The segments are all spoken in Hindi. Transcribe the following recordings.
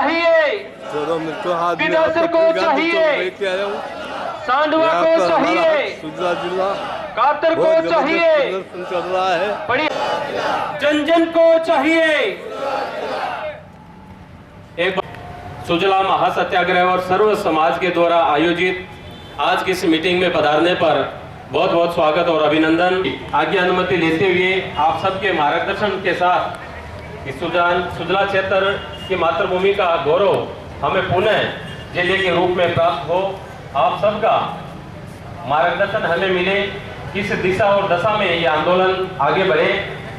चाहिए, बिदासर को चाहिए, सांडवा को चाहिए, कातर को चाहिए, चल रहा है, जन जन को चाहिए। एक सुजला महासत्याग्रह और सर्व समाज के द्वारा आयोजित आज की इस मीटिंग में पधारने पर बहुत बहुत स्वागत और अभिनंदन। आगे अनुमति लेते हुए आप सबके मार्गदर्शन के साथ इस सुजला क्षेत्र की मातृभूमि का गौरव हमें पुनः जिले के रूप में प्राप्त हो, आप सबका मार्गदर्शन हमें मिले, किस दिशा और दशा में ये आंदोलन आगे बढ़े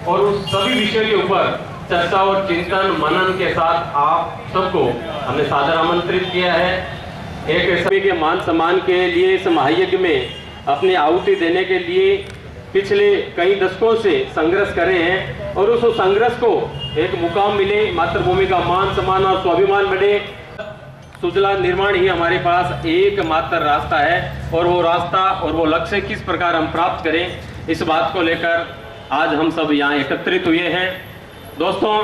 और उस सभी विषयों के ऊपर चर्चा और चिंतन मनन के साथ आप सबको हमने सादर आमंत्रित किया है। एक सभी के मान सम्मान के लिए इस महायज्ञ में अपनी आहुति देने के लिए पिछले कई दशकों से संघर्ष कर रहे हैं और उस संघर्ष को एक मुकाम मिले, मातृभूमि का मान सम्मान और स्वाभिमान बढ़े। सुजला निर्माण ही हमारे पास एकमात्र रास्ता है और वो रास्ता और वो लक्ष्य किस प्रकार हम प्राप्त करें, इस बात को लेकर आज हम सब यहाँ एकत्रित हुए हैं। दोस्तों,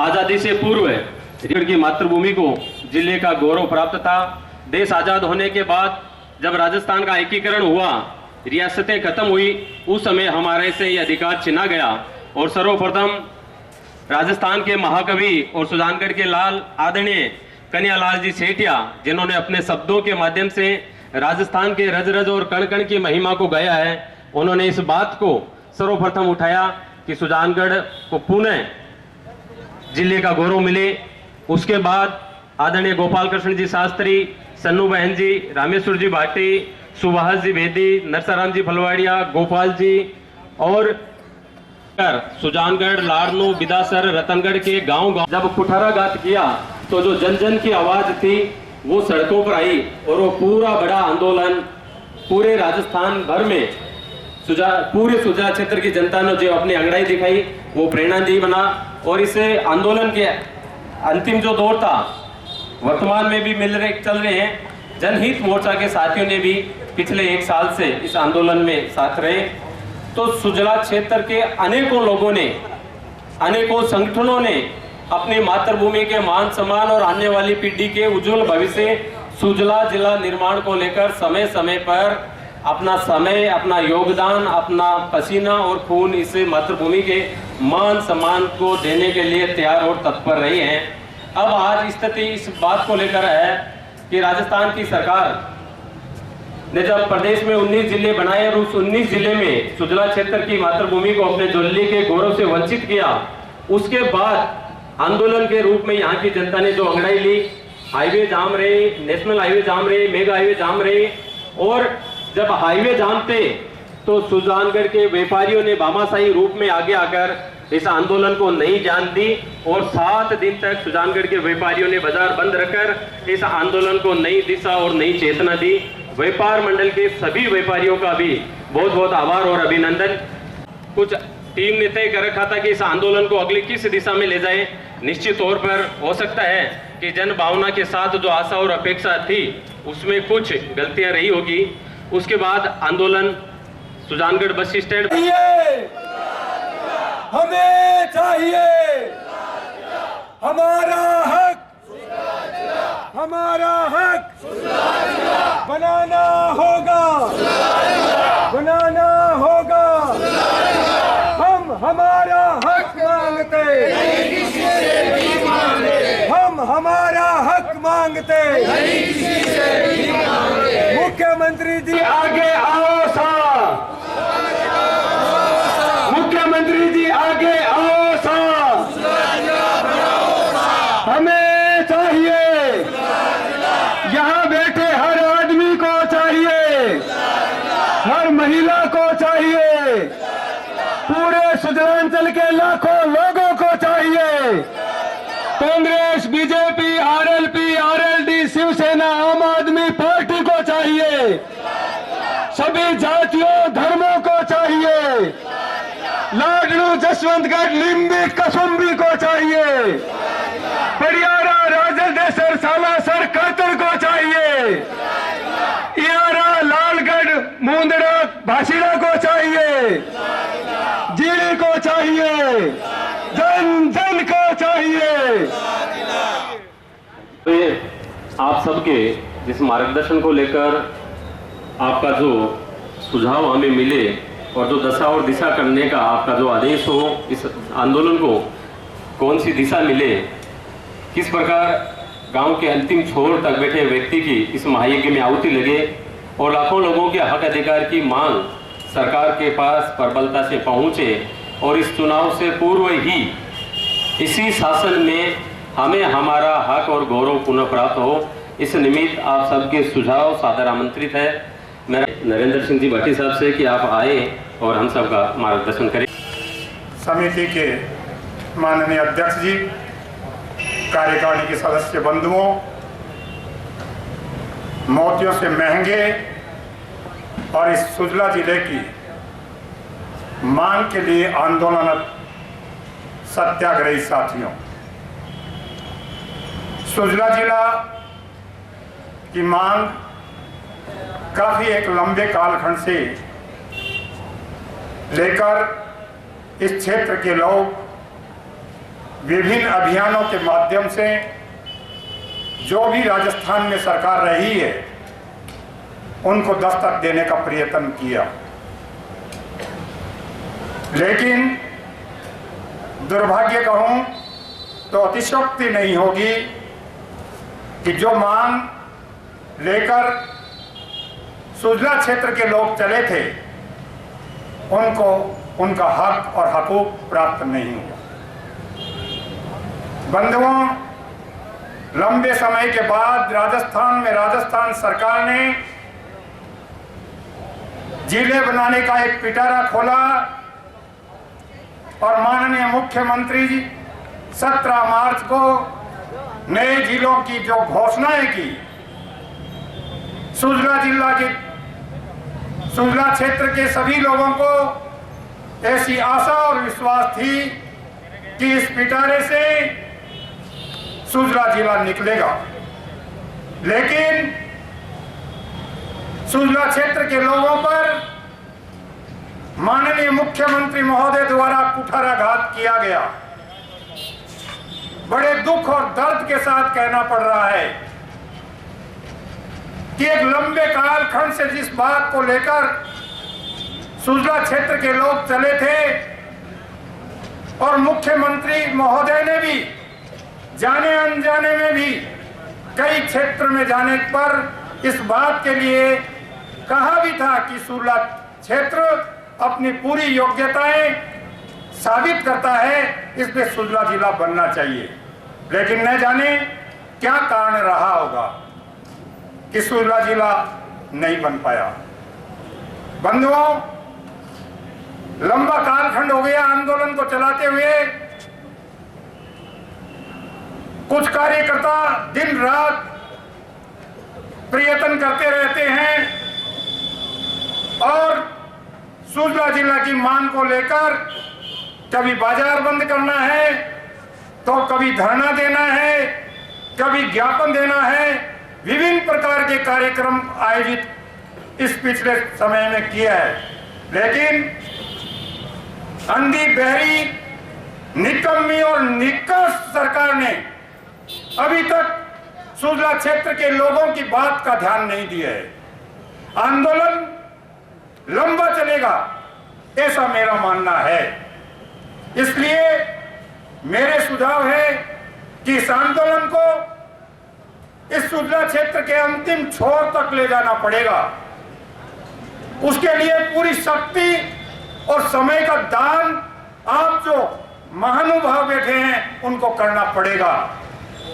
आज़ादी से पूर्व रीढ़ की मातृभूमि को जिले का गौरव प्राप्त था। देश आज़ाद होने के बाद जब राजस्थान का एकीकरण हुआ, रियासतें खत्म हुई, उस समय हमारे से ये अधिकार छिना गया और सर्वप्रथम राजस्थान के महाकवि और सुजानगढ़ के लाल आदरणीय कन्हैयालाल जी सेठिया, जिन्होंने अपने शब्दों के माध्यम से राजस्थान के रज रज और कण कण की महिमा को गाया है, उन्होंने इस बात को सर्वप्रथम उठाया कि सुजानगढ़ को पुनः जिले का गौरव मिले। उसके बाद आदरणीय गोपाल कृष्ण जी शास्त्री, सन्नू बहन जी, रामेश्वर जी भाटी, सुभाष जी बेदी, नरसाराम जी फलवाड़िया, गोपाल जी और सुजानगढ़, लाड़नू, बिदासर, रतनगढ़ के गांव जब कुठाराघात किया तो जो जन जन की आवाज थी वो सड़कों पर आई और वो पूरा बड़ा आंदोलन पूरे राजस्थान भर में पूरे सुजला क्षेत्र की जनता ने जो अपनी अंगड़ाई दिखाई वो प्रेरणादायी बना। और इस आंदोलन के अंतिम जो दौर था, वर्तमान में भी चल रहे हैं। जनहित मोर्चा के साथियों ने भी पिछले एक साल से इस आंदोलन में साथ रहे। तो सुजला क्षेत्र के अनेकों लोगों ने, अनेकों संगठनों ने अपनी मातृभूमि के मान सम्मान और आने वाली पीढ़ी के उज्जवल भविष्य सुजला जिला निर्माण को लेकर समय समय पर अपना समय, अपना योगदान, अपना पसीना और खून इस मातृभूमि के मान सम्मान को देने के लिए तैयार और तत्पर रहे हैं। अब आज स्थिति इस बात को लेकर है कि राजस्थान की सरकार ने जब प्रदेश में 19 जिले बनाए और उस 19 जिले में सुजला क्षेत्र की मातृभूमि को अपने जिले के गौरव से वंचित किया, उसके बाद आंदोलन के रूप में यहाँ की जनता ने जो अंगड़ाई ली, हाईवे जाम रहे, नेशनल हाईवे जाम रहे, मेगा हाईवे जाम रहे। और जब हाईवे जाम थे तो सुजानगढ़ के व्यापारियों ने भामाशाही रूप में आगे आकर इस आंदोलन को नई जान दी और 7 दिन तक सुजानगढ़ के व्यापारियों ने बाजार बंद रखकर इस आंदोलन को नई दिशा और नई चेतना दी। व्यापार मंडल के सभी व्यापारियों का भी बहुत बहुत आभार और अभिनंदन। कुछ टीम ने तय कर रखा था कि इस आंदोलन को अगली किस दिशा में ले जाए। निश्चित तौर पर हो सकता है कि जन भावना के साथ जो आशा और अपेक्षा थी उसमें कुछ गलतियां रही होगी। उसके बाद आंदोलन सुजानगढ़ बस स्टैंड हमें चाहिए, हमारा हक, हमारा हक बनाना होगा, बनाना होगा। हम हमारा हक मांगते, हम हमारा हक मांगते। मुख्यमंत्री जी आगे आओ सा, मुख्यमंत्री जी आगे आओ सा, हमें चाहिए, यहाँ बैठे हर आदमी को चाहिए, हर महिला को चाहिए, पूरे सुजलांचल के लाखों लोगों को चाहिए। कांग्रेस, बीजेपी, आरएलपी, आरएलडी, शिवसेना, आम आदमी पार्टी को चाहिए, सभी जातियों धर्मों को चाहिए, लाडनू, जसवंतगढ़, लिम्बिक, कसुम्बी को चाहिए, परियारा, राजदेसर, सालासर, कातर को चाहिए, इयारा, लालगढ़, मुंदड़ा, भाषिड़ा को चाहिए, जीरी को चाहिए, जन जन को चाहिए। आप सबके जिस मार्गदर्शन को लेकर आपका जो सुझाव हमें मिले और जो दशा और दिशा करने का आपका जो आदेश हो, इस आंदोलन को कौन सी दिशा मिले, किस प्रकार गांव के अंतिम छोर तक बैठे व्यक्ति की इस महायज्ञ में आहुति लगे और लाखों लोगों के हक अधिकार की मांग सरकार के पास प्रबलता से पहुंचे और इस चुनाव से पूर्व ही इसी शासन में हमें हमारा हक और गौरव पुनः प्राप्त हो, इस निमित्त आप सबके सुझाव सादर आमंत्रित है। मैं नरेंद्र सिंह जी भट्टी साहब से कि आप आए और हम सबका मार्गदर्शन करें। समिति के माननीय अध्यक्ष जी, कार्यकारिणी के सदस्य बंधुओं, मोतियों से महंगे और इस सुजला जिले की मांग के लिए आंदोलनरत सत्याग्रही साथियों, सुजला जिला की मांग काफी एक लंबे कालखंड से लेकर इस क्षेत्र के लोग विभिन्न अभियानों के माध्यम से जो भी राजस्थान में सरकार रही है उनको दस्तक देने का प्रयत्न किया, लेकिन दुर्भाग्य कहूं तो अतिशयोक्ति नहीं होगी कि जो मांग लेकर सुजला क्षेत्र के लोग चले थे उनको उनका हक और हकूक प्राप्त नहीं हुआ। बंधुओं, लंबे समय के बाद राजस्थान में राजस्थान सरकार ने जिले बनाने का एक पिटारा खोला और माननीय मुख्यमंत्री जी 17 मार्च को नए जिलों की जो घोषणाएं की, सुजला क्षेत्र के सभी लोगों को ऐसी आशा और विश्वास थी कि इस पिटारे से सुजला जिला निकलेगा, लेकिन सुजला क्षेत्र के लोगों पर माननीय मुख्यमंत्री महोदय द्वारा कुठाराघात किया गया। बड़े दुख और दर्द के साथ कहना पड़ रहा है कि एक लंबे कालखंड से जिस बात को लेकर सुजला क्षेत्र के लोग चले थे और मुख्यमंत्री महोदय ने भी जाने अनजाने में भी कई क्षेत्र में जाने पर इस बात के लिए कहा भी था कि सुजला क्षेत्र अपनी पूरी योग्यताएं साबित करता है, इसमें सुजला जिला बनना चाहिए, लेकिन न जाने क्या कारण रहा होगा कि सुजला जिला नहीं बन पाया। बंधुओं, लंबा कालखंड हो गया आंदोलन को चलाते हुए। कुछ कार्यकर्ता दिन रात प्रयत्न करते रहते हैं और सुजला जिला की मांग को लेकर कभी बाजार बंद करना है तो कभी धरना देना है, कभी ज्ञापन देना है, विभिन्न प्रकार के कार्यक्रम आयोजित इस पिछले समय में किया है, लेकिन अंधी बहरी निकम्मी और निकस सरकार ने अभी तक सुजला क्षेत्र के लोगों की बात का ध्यान नहीं दिया है। आंदोलन लंबा चलेगा ऐसा मेरा मानना है, इसलिए मेरे सुझाव है कि इस आंदोलन को इस सुजला क्षेत्र के अंतिम छोर तक ले जाना पड़ेगा। उसके लिए पूरी शक्ति और समय का दान आप जो महानुभाव बैठे हैं उनको करना पड़ेगा।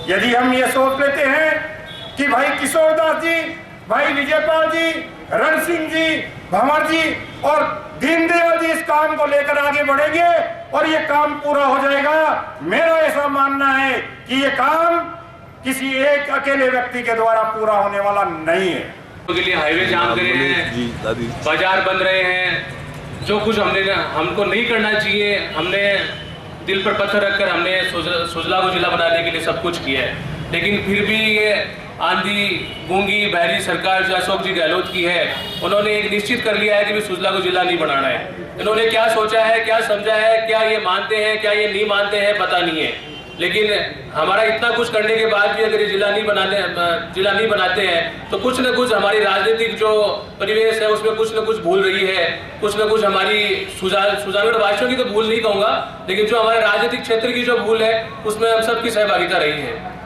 यदि हम ये सोच लेते हैं कि भाई किशोरदास जी, भाई विजयपाल जी, रण सिंह जी, भंवर जी और दीनदयाल जी इस काम को लेकर आगे बढ़ेंगे और ये काम पूरा हो जाएगा, मेरा ऐसा मानना है कि ये काम किसी एक अकेले व्यक्ति के द्वारा पूरा होने वाला नहीं है। के लिए हाईवे जाम करे हैं, बाजार बंद रहे हैं, जो कुछ हमको नहीं करना चाहिए, हमने दिल पर पत्थर रखकर हमने सुजला को जिला बनाने के लिए सब कुछ किया है, लेकिन फिर भी ये आंधी गूंगी बहरी सरकार जो अशोक जी गहलोत की है, उन्होंने एक निश्चित कर लिया है कि भी सुजला को जिला नहीं बनाना है। इन्होंने क्या सोचा है, क्या समझा है, क्या ये मानते हैं, क्या ये नहीं मानते हैं, पता नहीं है, लेकिन हमारा इतना कुछ करने के बाद भी अगर ये जिला नहीं बनाते हैं तो कुछ न कुछ हमारी राजनीतिक जो परिवेश है उसमें कुछ न कुछ भूल रही है, कुछ न कुछ हमारी सुजानगढ़ वासियों की तो भूल नहीं कहूँगा, लेकिन जो हमारे राजनीतिक क्षेत्र की जो भूल है उसमें हम सबकी सहभागिता रही है।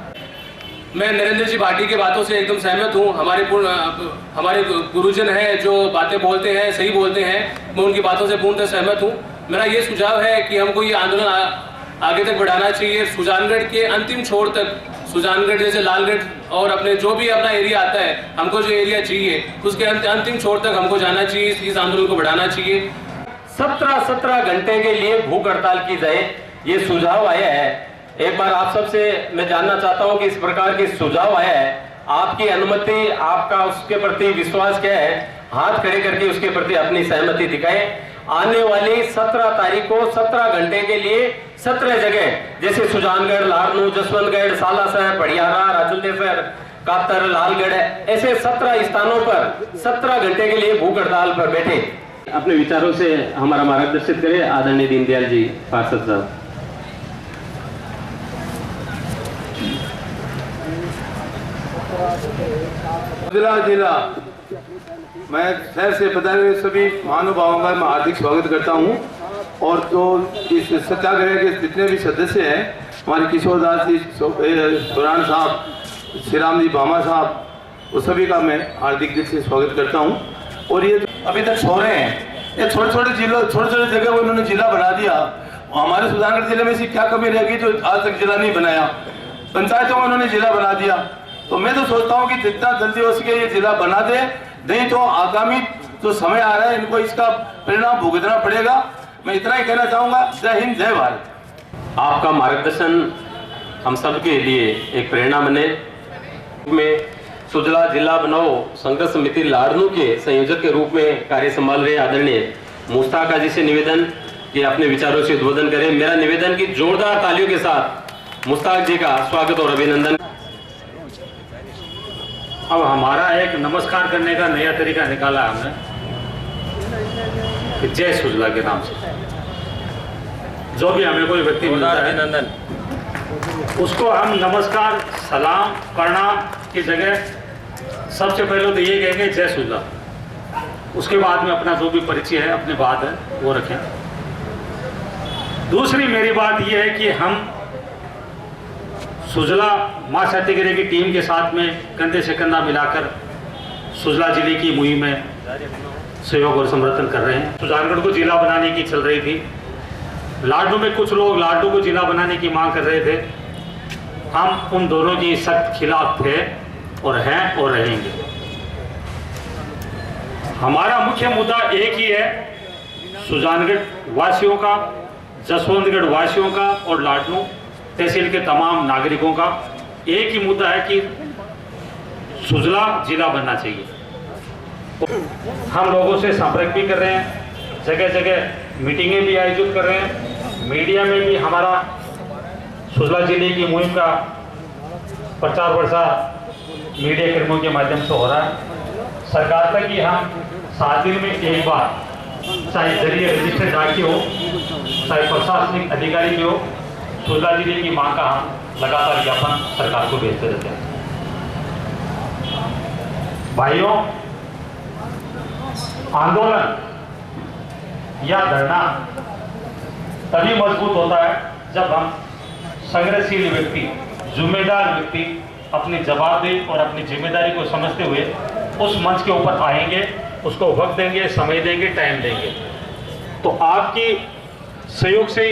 मैं नरेंद्र जी भाटी की बातों से एकदम सहमत हूँ। हमारे गुरुजन हैं जो बातें बोलते हैं सही बोलते हैं, मैं उनकी बातों से पूर्णतः सहमत हूँ। मेरा ये सुझाव है कि हमको ये आंदोलन आगे तक बढ़ाना चाहिए, सुजानगढ़ के अंतिम छोर तक, सुजानगढ़ जैसे लालगढ़ और अपने जो भी अपना एरिया आता है, हमको जो एरिया चाहिए उसके अंतिम छोर तक हमको जाना चाहिए, इस आंदोलन को बढ़ाना चाहिए। 17 घंटे के लिए भूख हड़ताल की जाए, ये सुझाव आया है। एक बार आप सबसे मैं जानना चाहता हूं कि इस प्रकार के सुझाव आया है, आपकी अनुमति, आपका उसके प्रति विश्वास क्या है? हाथ खड़े करके उसके प्रति अपनी सहमति दिखाएं। आने वाली 17 तारीख को 17 घंटे के लिए 17 जगह जैसे सुजानगढ़, लारनू, जसवंतगढ़, सालासर, पड़ियारा, राजुलेसर, कातर, लालगढ़, ऐसे 17 स्थानों पर 17 घंटे के लिए भूख हड़ताल पर बैठे अपने विचारों से हमारा मार्गदर्शित करें आदरणीय दीनदयाल जी पार्षद साहब। जिला मैं शहर से पधारे हुए सभी महानुभावों का मैं हार्दिक स्वागत करता हूं। और जो इस सत्याग्रह के जितने भी सदस्य हैं, हमारे किशोरदास जी, सुरान साहब, श्री राम जी भामा साहब, वो सभी का मैं हार्दिक दिल से स्वागत करता हूं। और ये अभी तक सो रहे हैं, ये छोटे छोटे जगह को इन्होंने जिला बना दिया। हमारे सुजानगढ़ जिले में ऐसी क्या कमी रहेगी जो आज तक जिला नहीं बनाया? पंचायतों में उन्होंने जिला बना दिया। तो मैं तो सोचता हूँ कि जितना जल्दी हो सके ये जिला बना दे, नहीं तो आगामी जो समय आ रहा है इनको इसका परिणाम भुगतना पड़ेगा। मैं इतना ही कहना चाहूंगा। जय हिंद, जय भारत। आपका मार्गदर्शन हम सब के लिए एक प्रेरणा बने। में सुजला जिला बनाओ संघर्ष समिति लाड़नू के संयोजक के रूप में कार्य संभाल रहे आदरणीय मुश्ताक जी से निवेदन कि अपने विचारों से उद्बोधन करें। मेरा निवेदन कि जोरदार तालियों के साथ मुश्ताक जी का स्वागत और अभिनंदन। अब हमारा एक नमस्कार करने का नया तरीका निकाला है हमने कि जय सुजला के नाम से जो भी हमें कोई व्यक्ति मिलता है अभिनंदन, उसको हम नमस्कार, सलाम, प्रणाम की जगह सबसे पहले तो ये कहेंगे जय सुजला। उसके बाद में अपना जो भी परिचय है, अपनी बात है वो रखें। दूसरी मेरी बात ये है कि हम सुजला मां सत्याग्रह की टीम के साथ में कंधे से कंधा मिलाकर सुजला जिले की मुहिम में सहयोग और समर्थन कर रहे हैं। सुजानगढ़ को जिला बनाने की चल रही थी, लाडू में कुछ लोग लाडू को जिला बनाने की मांग कर रहे थे। हम उन दोनों की सख्त खिलाफ थे और हैं और रहेंगे। हमारा मुख्य मुद्दा एक ही है, सुजानगढ़ वासियों का, जसवंतगढ़ वासियों का और लाडनू तहसील के तमाम नागरिकों का एक ही मुद्दा है कि सुजला जिला बनना चाहिए। हम लोगों से संपर्क भी कर रहे हैं, जगह जगह मीटिंगें भी आयोजित कर रहे हैं। मीडिया में भी हमारा सुजला जिले की मुहिम का प्रचार प्रसार मीडिया कर्मियों के माध्यम से हो रहा है। सरकार तक कि हम 7 दिन में एक बार, चाहे जरिए रजिस्टर्ड डाक की हो, चाहे प्रशासनिक अधिकारी की हो, सुजला जिले की मांग का हम लगातार ज्ञापन सरकार को भेजते रहते हैं। भाइयों, आंदोलन या धरना तभी मजबूत होता है जब हम संघर्षशील व्यक्ति, जिम्मेदार व्यक्ति अपनी जवाबदेही और अपनी जिम्मेदारी को समझते हुए उस मंच के ऊपर आएंगे, उसको वक्त देंगे, समय देंगे, टाइम देंगे। तो आपकी सहयोग से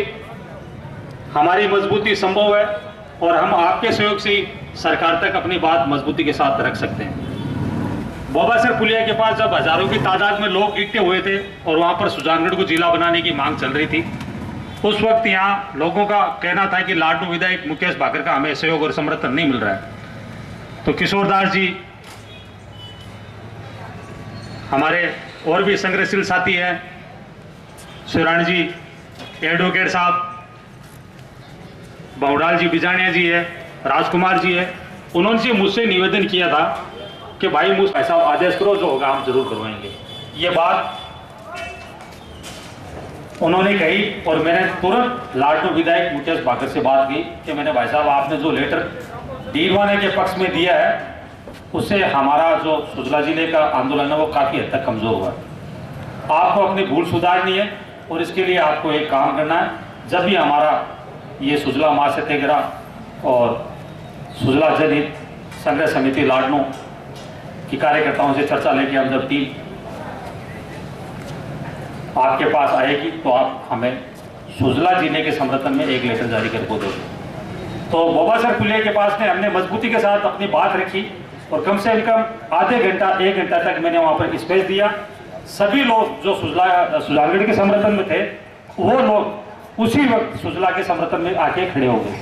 हमारी मजबूती संभव है और हम आपके सहयोग से सरकार तक अपनी बात मजबूती के साथ रख सकते हैं। बोबासर पुलिया के पास जब हजारों की तादाद में लोग इकट्ठे हुए थे और वहां पर सुजानगढ़ को जिला बनाने की मांग चल रही थी, उस वक्त यहाँ लोगों का कहना था कि लाडनू विधायक मुकेश भाकर का हमें सहयोग और समर्थन नहीं मिल रहा है। तो किशोरदास जी, हमारे और भी संघर्षशील साथी हैं, सुरान जी, एडवोकेट साहब, बहुडाल जी, बिजानिया जी है, राजकुमार जी है, उन्होंने मुझसे निवेदन किया था कि भाई मुझ ऐसा आदेश करो, जो होगा हम जरूर करवाएंगे। ये बात उन्होंने कही और मैंने तुरंत लाडनू विधायक मुकेश भाकर से बात की कि मैंने भाई साहब आपने जो लेटर डीलवाने के पक्ष में दिया है उससे हमारा जो सुजला जिले का आंदोलन है वो काफ़ी हद तक कमज़ोर हुआ है। आपको अपनी भूल सुधारनी है और इसके लिए आपको एक काम करना है, जब भी हमारा ये सुजला महासत्याग्रह और सुजला जनहित संग्रह समिति लाडनू की कार्यकर्ताओं से चर्चा लेके हम जब टीम आपके पास आएगी तो आप हमें सुजला जिले के समर्थन में एक लेटर जारी कर दोगे। तो बाबा सर पुलिया के पास ने हमने मजबूती के साथ अपनी बात रखी और कम से कम आधे घंटा 1 घंटा तक मैंने वहाँ पर स्पेस दिया। सभी लोग जो सुजानगढ़ के समर्थन में थे वो लोग उसी वक्त सुजला के समर्थन में आके खड़े हो गए।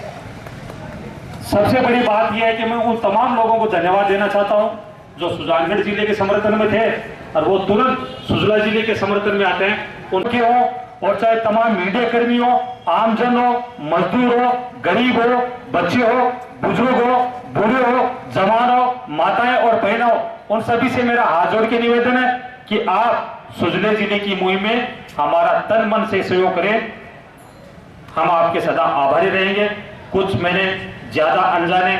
सबसे बड़ी बात यह है कि मैं उन तमाम लोगों को धन्यवाद देना चाहता हूँ जो सुजानगढ़ जिले के समर्थन में थे और वो तुरंत सुजला जिले के समर्थन में आते हैं। उनके हो और चाहे तमाम मीडिया कर्मी हो, आमजन हो, मजदूर हो, गरीब हो, बच्चे हो, बुजुर्ग हो, बूढ़े हो, जवान हो, माताएं और बहनें हो, उन सभी से मेरा हाथ जोड़ के निवेदन है कि आप सुजले जिले की मुहिम में हमारा तन मन से सहयोग करें। हम आपके सदा आभारी रहेंगे। कुछ मैंने ज्यादा जाने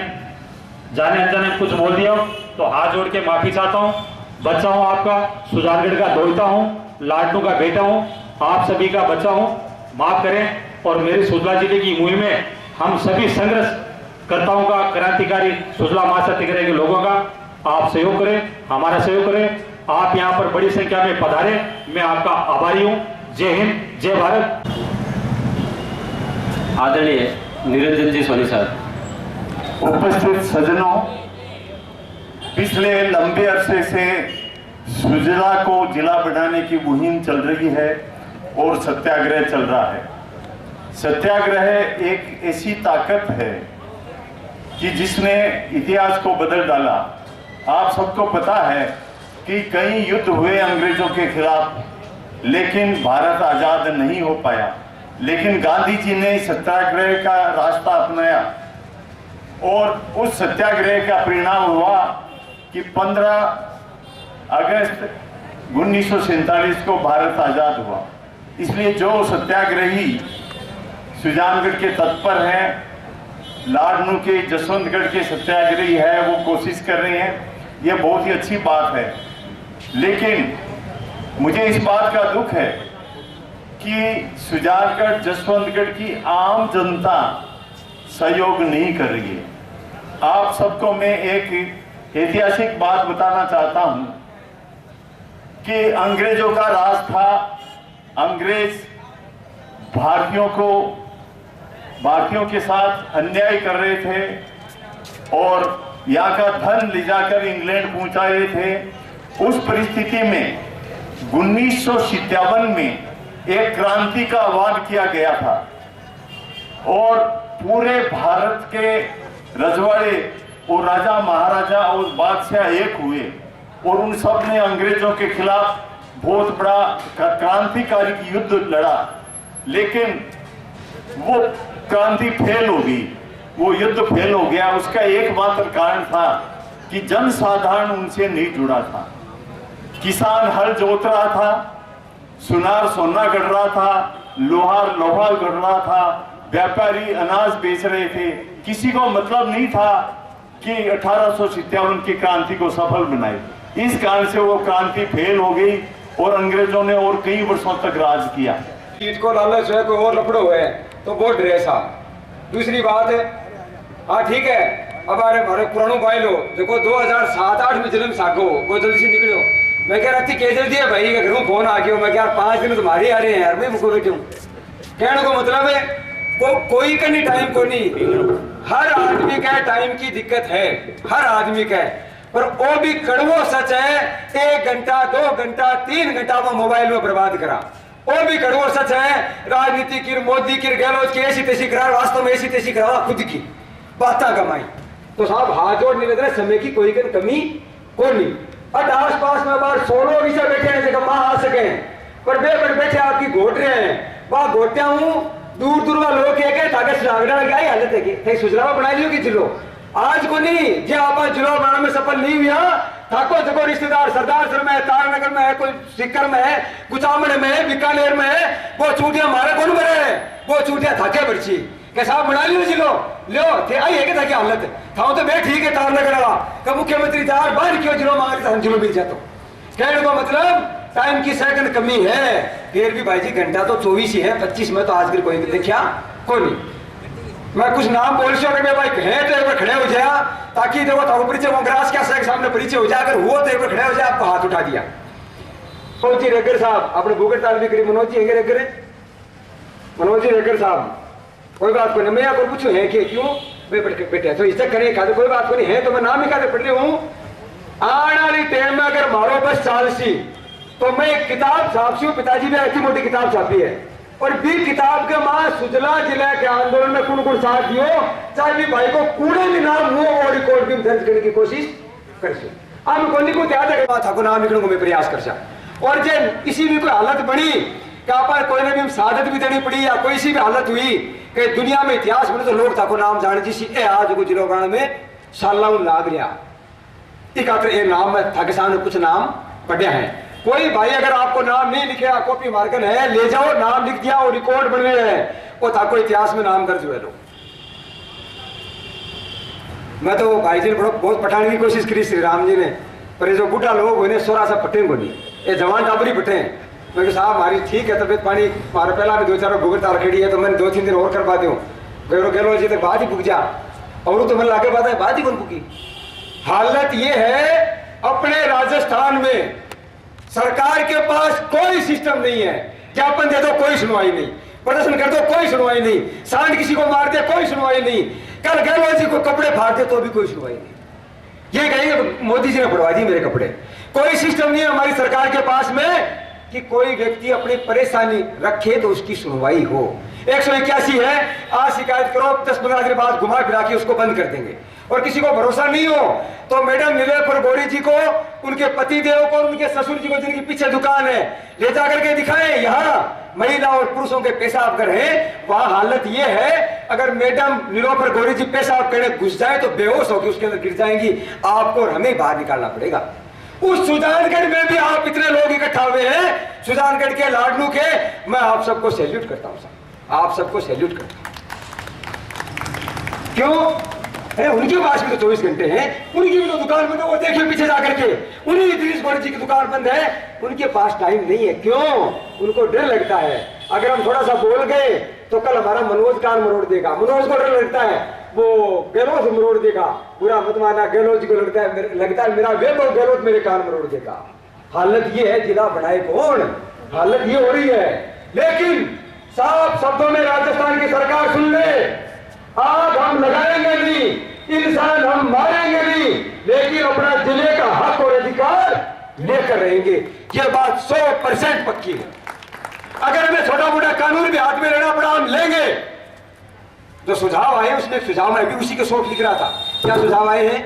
अनजाने कुछ बोल दिया तो हाथ जोड़ के माफी चाहता हूँ। बच्चा हूँ आपका, सुजानगढ़ का दोहिता हूँ, लाडनू का बेटा हूँ, आप सभी का बच्चा हूँ, माफ करें। और मेरे सुजला जिले की मुहिम में हम सभी संघर्ष कर्ताओं का, क्रांतिकारी सुजला महासत्याग्रह के लोगों का आप सहयोग करें, हमारा सहयोग करें। आप यहाँ पर बड़ी संख्या में पधारे, मैं आपका आभारी हूँ। जय हिंद, जय भारत। आदरणीय निरंजन जी सोनी साहब। उपस्थित सज्जनों, पिछले लंबे अरसे से सुजला को जिला बनाने की मुहिम चल रही है और सत्याग्रह चल रहा है। सत्याग्रह एक ऐसी ताकत है कि जिसने इतिहास को बदल डाला। आप सबको पता है कि कई युद्ध हुए अंग्रेजों के खिलाफ, लेकिन भारत आजाद नहीं हो पाया। लेकिन गांधी जी ने सत्याग्रह का रास्ता अपनाया और उस सत्याग्रह का परिणाम हुआ कि 15 अगस्त 1947 को भारत आजाद हुआ। इसलिए जो सत्याग्रही सुजानगढ़ के तत्पर हैं, लाडनू के, जसवंतगढ़ के सत्याग्रही है, वो कोशिश कर रहे हैं, ये बहुत ही अच्छी बात है। लेकिन मुझे इस बात का दुख है कि सुजानगढ़, जसवंतगढ़ की आम जनता सहयोग नहीं कर रही है। आप सबको मैं एक ऐतिहासिक बात बताना चाहता हूं कि अंग्रेजों का राज था। अंग्रेज भारतीयों के साथ अन्याय कर रहे थे और यहाँ का धन ले जाकर इंग्लैंड पहुंचा रहे थे। उस परिस्थिति में 1957 में एक क्रांति का आह्वान किया गया था और पूरे भारत के रजवाड़े और राजा महाराजा और बादशाह एक हुए और उन सब ने अंग्रेजों के खिलाफ बहुत बड़ा क्रांतिकारी युद्ध लड़ा। लेकिन वो क्रांति फेल हो गई, वो युद्ध फेल हो गया। उसका एकमात्र कारण था कि जनसाधारण उनसे नहीं जुड़ा था। किसान हल जोत रहा था, सुनार सोना गढ़ रहा था, लोहार लोहा गढ़ रहा था, व्यापारी अनाज बेच रहे थे। किसी को मतलब नहीं था कि 1857 की क्रांति को सफल बनाए। इस कारण से वो क्रांति फेल हो गई और अंग्रेजों ने और कई वर्षों तक राज किया। सीट को लालच है, कोई और लफड़ो है तो बहुत ड्रेस आ। दूसरी बात है, हाँ ठीक है, अब हमारे पुरानो भाई लो देखो 2007-8 में जन्म साको वो जल्दी से निकलो। मैं कह रहा थी क्या जल्दी है भाई, घर में फोन आ गया। मैं क्या 5 दिन तुम्हारे आ रहे हैं यार, मैं मुझको बैठे हूँ। कहने को मतलब है कोई का नहीं टाइम को नहीं, हर आदमी का टाइम की दिक्कत है, हर आदमी का। पर वो भी कड़वो सच है, 1 घंटा 2 घंटा 3 घंटा वो मोबाइल में बर्बाद करा। वो भी कड़वो सच है, राजनीति की, मोदी की, गहलोत की ऐसी तैसी करा, वास्तव में ऐसी तैसी करा, खुद की बाता कमाई। तो साहब हाथ जोड़ निवेदन है, समय की कोई कमी कोई नहीं। अब आस पास में बार 16 विषय बैठे हैं जगह मां आ सके, पर बैठे आपकी घोट रहे हैं। वहां घोटिया हूँ दूर दूर वाले लोग कह ताकि सुजानगढ़ की हालत है कि सुजला बना लियो कि जिलो आज को नहीं जे आप जिला बनाने में सफल नहीं हुआ ठाकुर जगो रिश्तेदार सरदारसर में है, तारनगर में है, कोई सीकर में है, कुचामण में है, बीकानेर में है, वो चूटियां मारे कौन भरे है, वो चूटियां थाके बरची के साहब बना लियो जी लो थे आई है कि था की हालत था तो मैं ठीक है तारनगर वाला का मुख्यमंत्री चार बार क्यों जिलो मांग रहे जिलो मिल जातो कहने को मतलब टाइम की सेकंड कमी है, फिर भी भाई जी घंटा तो 24 ही है, 25 में तो आज कोई देखा कोई नहीं। मैं कुछ नाम बोल अगर भाई है तो एक बार खड़े हो जाए ताकि देखो तो परिचय कांग्रेस क्या सामने परिचय हो जाए, अगर हुआ तो एक बार खड़े हो जाए, आपको हाथ उठा दिया कौन जी रेगर साहब अपने भूगत ताल भी करी मनोज जी है रेगर मनोज जी रेगर साहब कोई बात को नहीं, मैं आपको पूछू है कि क्यों बेटे तो इज्जत करें खाते कोई बात को नहीं है तो मैं नाम ही खाते पढ़ रही हूँ। आने वाली टाइम में अगर मारो बस चाल सी तो मैं एक किताब छापसी हूँ, पिताजी ने ऐसी मोटी किताब छापी है और बी किताब के मां सुजला जिले के आंदोलन में कुण कुण साथ दियो चाहे भी भाई को कूड़े भी नाम हो और रिकॉर्ड भी दर्ज करने की कोशिश कर सो हम कोनी को त्याग है था को नाम लिखने को मैं प्रयास कर सा और जे किसी भी कोई हालत बनी क्या पर कोई ने भी सादत भी देनी पड़ी या कोई सी भी हालत हुई कि दुनिया में इतिहास बने तो लोग था को नाम जाने जिसी ए आज को जिलोगान में सालाऊ लाग लिया इकात्र ये नाम में था के सामने कुछ नाम पढ़े हैं। कोई भाई अगर आपको नाम नहीं लिखे कॉपी मार्कन है ले जाओ नाम लिख दिया और रिकॉर्ड बन गए हैं वो था को इतिहास में नाम दर्ज हुए लोग। मैं तो भाई जी ने बहुत पठाने की कोशिश करी श्री राम जी ने पर जो बूढ़ा लोग हुए सोरा सा पटे को नहीं ये जवान टाबरी पटे मैं साहब हमारी ठीक है तबियत पानी मारे पहला भी 2-4 गुगरता रखेड़ी है तो मैंने 2-3 दिन और करवा दूं गैरो गैलो जी तक बात ही पुग जा और तो मैंने लाके बात है बात ही कौन पुगी। हालत ये है अपने राजस्थान में सरकार के पास कोई सिस्टम नहीं है, ज्ञापन दे दो कोई सुनवाई नहीं, प्रदर्शन कर दो कोई सुनवाई नहीं, सांड किसी को मार दे कोई सुनवाई नहीं, कल गहलोत जी को कपड़े फाड़ दे तो भी कोई सुनवाई नहीं। ये कहेंगे मोदी जी ने फड़वा दी मेरे कपड़े। कोई सिस्टम नहीं है हमारी सरकार के पास में कि कोई व्यक्ति अपनी परेशानी रखे तो उसकी सुनवाई हो। 181 है आज शिकायत करो 10-15 दिन बाद घुमा फिरा के उसको बंद कर देंगे और किसी को भरोसा नहीं हो तो मैडम नीलेपुर गौरी जी को उनके पति देव को उनके ससुर जी को जिनकी पीछे दुकान है ले जाकर के दिखाएं यहाँ महिला और पुरुषों के पेशाब कर है वहां हालत ये है अगर मैडम नीलोफर गौरी जी पेशाब करने घुस जाए तो बेहोश होकर उसके अंदर गिर जाएंगी, आपको और हमें बाहर निकालना पड़ेगा। उस सुजानगढ़ में भी आप इतने लोग इकट्ठा हुए हैं सुजानगढ़ के लाडलू के, मैं आप सबको सैल्यूट करता हूं साहब, आप सबको सैल्यूट करता हूं। क्यों अरे उनके पास भी तो 24 घंटे हैं, उनकी भी तो दुकान बंद है, वो देखिए पीछे जाकर के उन्हीं इद्रीस गौरी जी की दुकान बंद है, उनके पास टाइम नहीं है। क्यों? उनको डर लगता है अगर हम थोड़ा सा बोल गए तो कल हमारा मनोज कान मरोड़ देगा, मनोज को डर लगता है वो गहलोत मरोड़ देगा, बुरा मत माना गहलोत जी को लगता है मेरा वैभव गहलोत मेरे कान मरोड़ देगा। हालत ये है जिला बनाए कौन, हालत ये हो रही है। लेकिन साफ शब्दों में राजस्थान की सरकार सुन ले, आग हम लगाएंगे नहीं, इंसान हम मारेंगे नहीं, लेकिन अपना जिले का हक और अधिकार लेकर रहेंगे। यह बात 100% पक्की है। अगर हमें छोटा मोटा कानून भी हाथ में लेना पड़ा हम लेंगे। जो सुझाव आए उसमें सुझाव मैं भी उसी के शोक लिख रहा था। क्या सुझाव आए हैं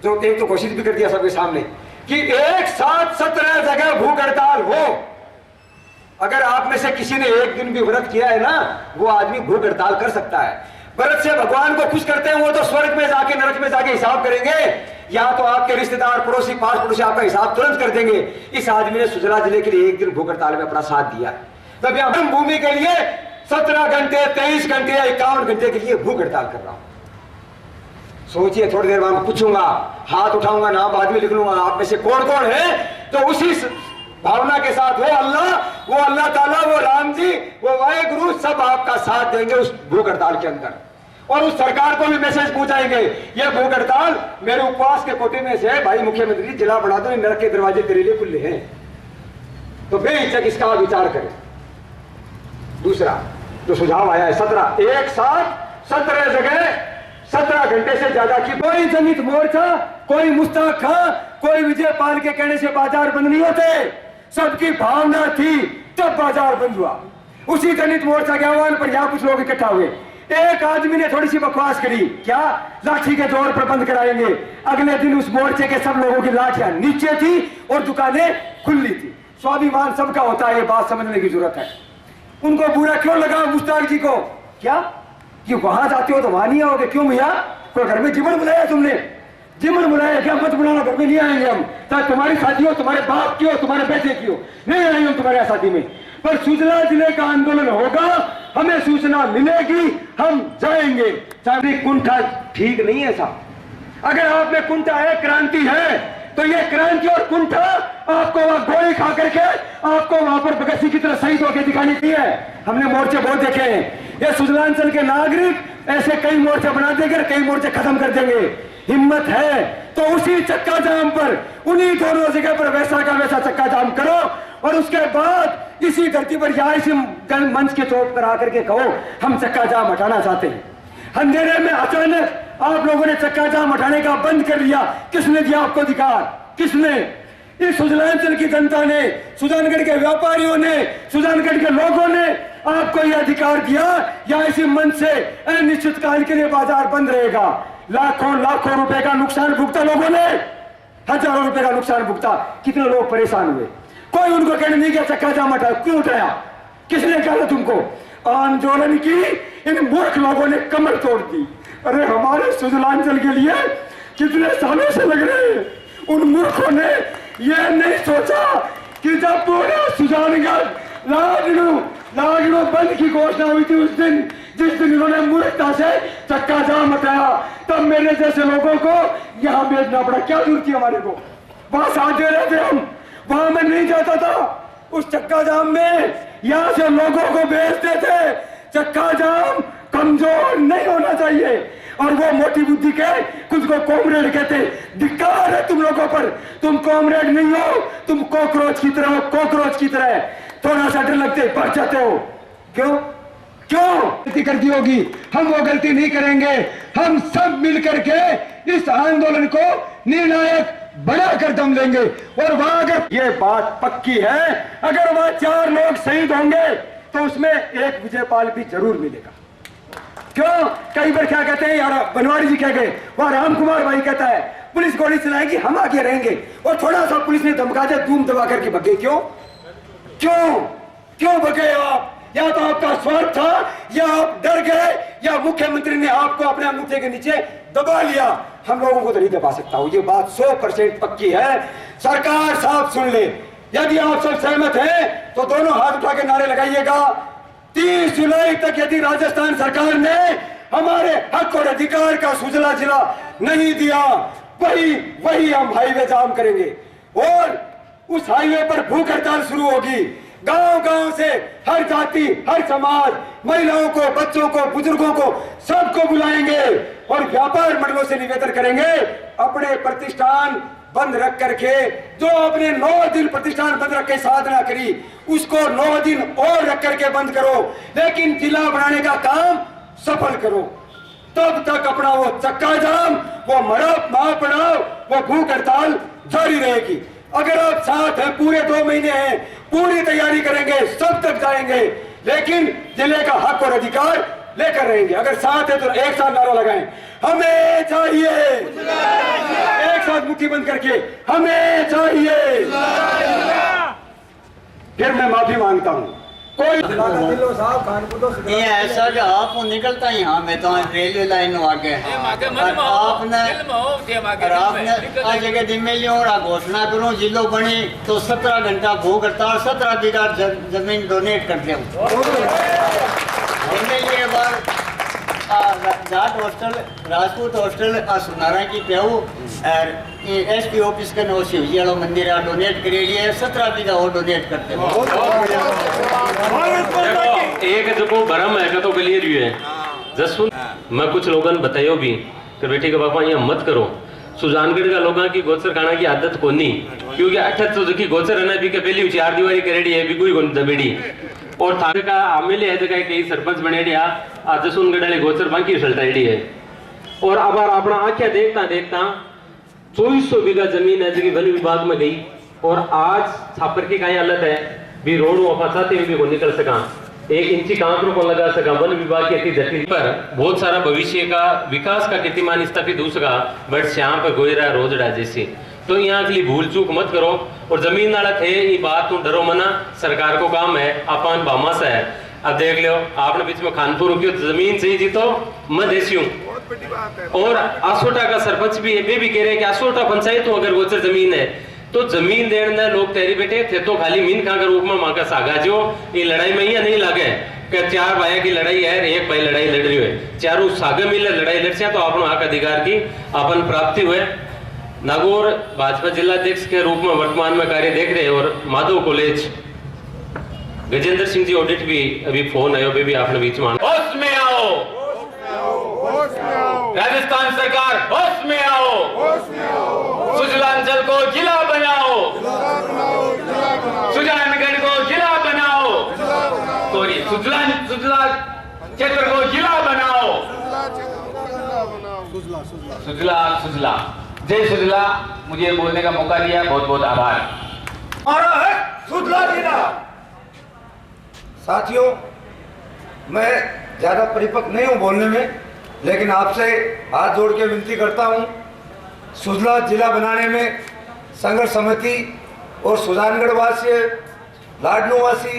जो एक तो घोषित भी कर दिया सबके सामने कि एक साथ 17 जगह भूख हड़ताल हो। अगर आप में से किसी ने एक दिन भी व्रत किया है ना वो आदमी भूख हड़ताल कर सकता है। व्रत से भगवान को खुश करते हैं वो तो स्वर्ग में जाके नरक में जाके हिसाब करेंगे, या तो आपके रिश्तेदार पड़ोसी पास पड़ोसी आपका हिसाब तुरंत कर देंगे। इस आदमी ने सुजला जिले के लिए एक दिन भूख हड़ताल में अपना साथ दिया। तब यहां भूमि के लिए 17 घंटे 23 घंटे या 51 घंटे के लिए भूख हड़ताल कर रहा हूं। सोचिए थोड़ी देर बाद पूछूंगा, हाथ उठाऊंगा, नाम बाद में लिख लूंगा, आप में से कौन कौन है तो उसी भावना के साथ वो अल्लाह ताला, वो राम जी, वो वाहेगुरु सब आपका साथ देंगे उस भूख हड़ताल के अंदर। और उस सरकार को भी मैसेज पहुंचाएंगे ये भूख हड़ताल मेरे उपवास के कोटे में से है, भाई मुख्यमंत्री जिला बना दो, नरक के दरवाजे तेरे लिए खुले हैं। तो बेहिचक इसका विचार करें। दूसरा जो सुझाव आया है 17 एक साथ 17 जगह 17 घंटे से ज्यादा की कोई जनहित मोर्चा, कोई मुश्ताक खां, कोई विजय पाल के कहने से बाजार बंद नहीं होते। सबकी भावना थी तब बाजार बंद हुआ। उसी जनहित मोर्चा के आह्वान पर यहां कुछ लोग इकट्ठा हुए। एक आदमी ने थोड़ी सी बकवास करी, क्या लाठी के जोर पर बंद कराएंगे। अगले दिन उस मोर्चे के सब लोगों की लाठियां नीचे थी और दुकानें खुली थी। स्वाभिमान सबका होता है, ये बात समझने की जरूरत है। उनको बुरा क्यों लगा मुश्ताक जी को? क्या कि वहां जाते हो तो वहां नहीं आओगे? क्यों भैया, कोई घर में जीवन बुलाया तुमने? जिमन बुलाया क्या मत बुलाना, घर में नहीं आएंगे हम, चाहे तुम्हारी शादी हो, तुम्हारे बाप की हो, तुम्हारे बेटे की हो, नहीं आएंगे हम तुम्हारे शादी में। पर सुजला जिले का आंदोलन होगा, हमें सूचना मिलेगी, हम जाएंगे। चाहे कुंठा ठीक नहीं है साहब, अगर आप में कुंठा है, क्रांति है, तो ये क्रांति और कुंठा आपको वहां गोली खा करके आपको वहां पर भगत सिंह की तरह शहीद होकर दिखानी चाहिए। हमने मोर्चे बहुत देखे हैं, ये सुजलांचल के नागरिक ऐसे कई मोर्चे बना देंगे, कई मोर्चे खत्म कर देंगे। हिम्मत है तो उसी चक्का जाम पर, उन्हीं दोनों जगह पर वैसा का वैसा चक्का जाम करो, और उसके बाद इसी धरती पर या इसी मंच के चौक पर आकर के कहो हम चक्का जाम हटाना चाहते हैं। अंधेरे में अचानक आप लोगों ने चक्का जाम हटाने का बंद कर दिया, किसने दिया आपको अधिकार? किसने? इस सुजलांचल की जनता ने, सुजानगढ़ के व्यापारियों ने, सुजानगढ़ के लोगों ने आपको यह अधिकार दिया, या इसी मंच से अनिश्चित काल के लिए बाजार बंद रहेगा। लाखों लाखों रुपए का नुकसान भुगता लोगों ने, हजारों रुपए का नुकसान भुगता, कितने लोग परेशान हुए, कोई उनको कहने नहीं गया चक्का जाम हटाओ। क्यों उठाया? किसने कहा तुमको? आंदोलन की इन मूर्ख लोगों ने कमर तोड़ दी। अरे हमारे सुजलांचल के लिए कितने सालों से लग रहे हैं, उन मूर्खों ने यह नहीं सोचा कि जब पूरा सुजानगढ़ लाडनू बंद की घोषणा हुई थी, उस दिन जिस दिन इन्होंने मूर्खता से चक्का जाम हटाया, तब मेरे जैसे लोगों को यहां भेजना पड़ा। क्या जरूरत थी हमारे को? वहां साथ दे रहे थे हम, वहां मैं नहीं जाता था उस चक्का जाम में, यहां से लोगों को भेजते थे। चक्का जाम कमजोर नहीं होना चाहिए, और वो मोटी बुद्धि के खुद को कॉमरेड कहते। धिक्कार है तुम लोगों पर, तुम कॉमरेड नहीं हो, तुम कॉकरोच की तरह हो, कॉकरोच की तरह। थोड़ा सा डर लगते पड़ जाते हो। क्यों गलती कर दी होगी? हम वो गलती नहीं करेंगे, हम सब मिलकर के इस आंदोलन को निर्णायक बड़ा कर दम लेंगे। और वहां अगर ये बात पक्की है, अगर वहां 4 लोग शहीद होंगे तो उसमें एक विजयपाल भी जरूर मिलेगा। क्यों? कई बार क्या कहते हैं यार, बनवारी जी कह गए, वहां राम कुमार भाई कहता है पुलिस गोली चलाएगी, हम आगे रहेंगे, और थोड़ा सा पुलिस ने धमका दिया, धूम दबा करके भगे। क्यों भगे आप? या तो आपका स्वार्थ था, या आप डर गए, या मुख्यमंत्री ने आपको अपने अंगूठे के नीचे दबा लिया। हम लोगों को तो नहीं दबा सकता हूं, ये बात 100% पक्की है। सरकार साफ सुन ले, यदि आप सब सहमत हैं तो दोनों हाथ उठा के नारे लगाइएगा। 30 जुलाई तक यदि राजस्थान सरकार ने हमारे हक और अधिकार का सुजला जिला नहीं दिया, वही हम हाईवे जाम करेंगे, और उस हाईवे पर भूख हड़ताल शुरू होगी। गांव-गांव से हर जाति, हर समाज, महिलाओं को, बच्चों को, बुजुर्गों को, सबको बुलाएंगे, और व्यापार मंडलों से निवेदन करेंगे अपने प्रतिष्ठान बंद रख करके, जो आपने 9 दिन प्रतिष्ठान बंद रख के साधना करी, उसको 9 दिन और रख करके बंद करो, लेकिन जिला बनाने का काम सफल करो। तब तक अपना वो चक्का जाम, वो महापड़ाव, वो भूख हड़ताल जारी रहेगी। अगर आप साथ हैं, पूरे 2 महीने हैं, पूरी तैयारी करेंगे, सब तक जाएंगे, लेकिन जिले का हक और अधिकार लेकर रहेंगे। अगर साथ है तो एक साथ नारा लगाएं, हमें चाहिए, एक साथ मुट्ठी बंद करके, हमें चाहिए। फिर मैं माफी मांगता हूं। कोई ये ऐसा कि आप निकलता ही हाँ मैं तो रेलवे लाइन आगे आपने आज जगह जिम्मेली और घोषणा करूं जिलो बनी तो 17 घंटा भूख हड़ताल 17 बीघा जमीन डोनेट कर दे बार जाट हॉस्टल राजपूत हॉस्टल सुनारा की पेऊ और एसपी ऑफिस का नो शिवजी वाला मंदिर डोनेट करे लिए 17 बीघा वो डोनेट करते एक जो भरम है तो क्लियर भी है जसुन मैं कुछ लोगों ने बतायो भी कि बेटी के बापा यहाँ मत करो सुजानगढ़ का लोगों की गोचर खाना की आदत को नहीं क्योंकि 78 की गोचर है ना भी के पहली 4 दीवारी करेड़ी है भी कोई दबेड़ी और थाने का आमेले है जगह कई सरपंच बनेड़िया आज जसुनगढ़ वाले गोचर बाकी सल्टाईडी है और अब अपना आख्या देखता देखता 2400 बीघा जमीन है जगह वन विभाग में गई और आज छापर की कहीं हालत है भी रोड वफा चाहते हुए भी को निकल सका 1 इंची कांकरों को लगा सका वन विभाग की अति जटिल पर बहुत सारा भविष्य का विकास का कीर्तिमान स्थापित हो सका बट श्याम पे गोयरा रोजड़ा जैसी तो यहाँ के लिए भूल चूक मत करो और जमीन नाला थे ये बात तो डरो मना सरकार को काम है अपन बामास है अब देख लो आपने बीच में खानपुर रुकी जमीन से ही जीतो मैं देसी हूँ और आसोटा का सरपंच भी है, वे भी कह रहे हैं कि आसोटा पंचायत अगर गोचर जमीन है तो जमीन देने लोग तैयारी बैठे थे तो खाली मीन खा कर रूप में मांगा सागा जो ये लड़ाई में ही नहीं लागे कि चार भाई की लड़ाई है, एक भाई लड़ाई लड़ रही है, चारों सागे मिले लड़ाई लड़से तो अपन हक अधिकार की अपन प्राप्ति हुए। नागौर भाजपा जिलाध्यक्ष के रूप में वर्तमान में कार्य देख रहे हैं और माधव कॉलेज गजेंद्र सिंह जी ऑडिट भी अभी फोन आयो भी आपने बीच में होश में आओ, राजस्थान सरकार होश में आओ, सुजलांचल को जिला बनाओ, सुजानगढ़ को जिला बनाओ, सॉरी सुजला क्षेत्र को जिला बनाओ, सुजला जय सुजला। मुझे बोलने का मौका दिया, बहुत बहुत आभार। हमारा है सुजला जिला। साथियों, मैं ज्यादा परिपक्व नहीं हूं बोलने में, लेकिन आपसे हाथ जोड़ के विनती करता हूं, सुजला जिला बनाने में संघर्ष समिति और सुजानगढ़ वासी, लाडनू वासी,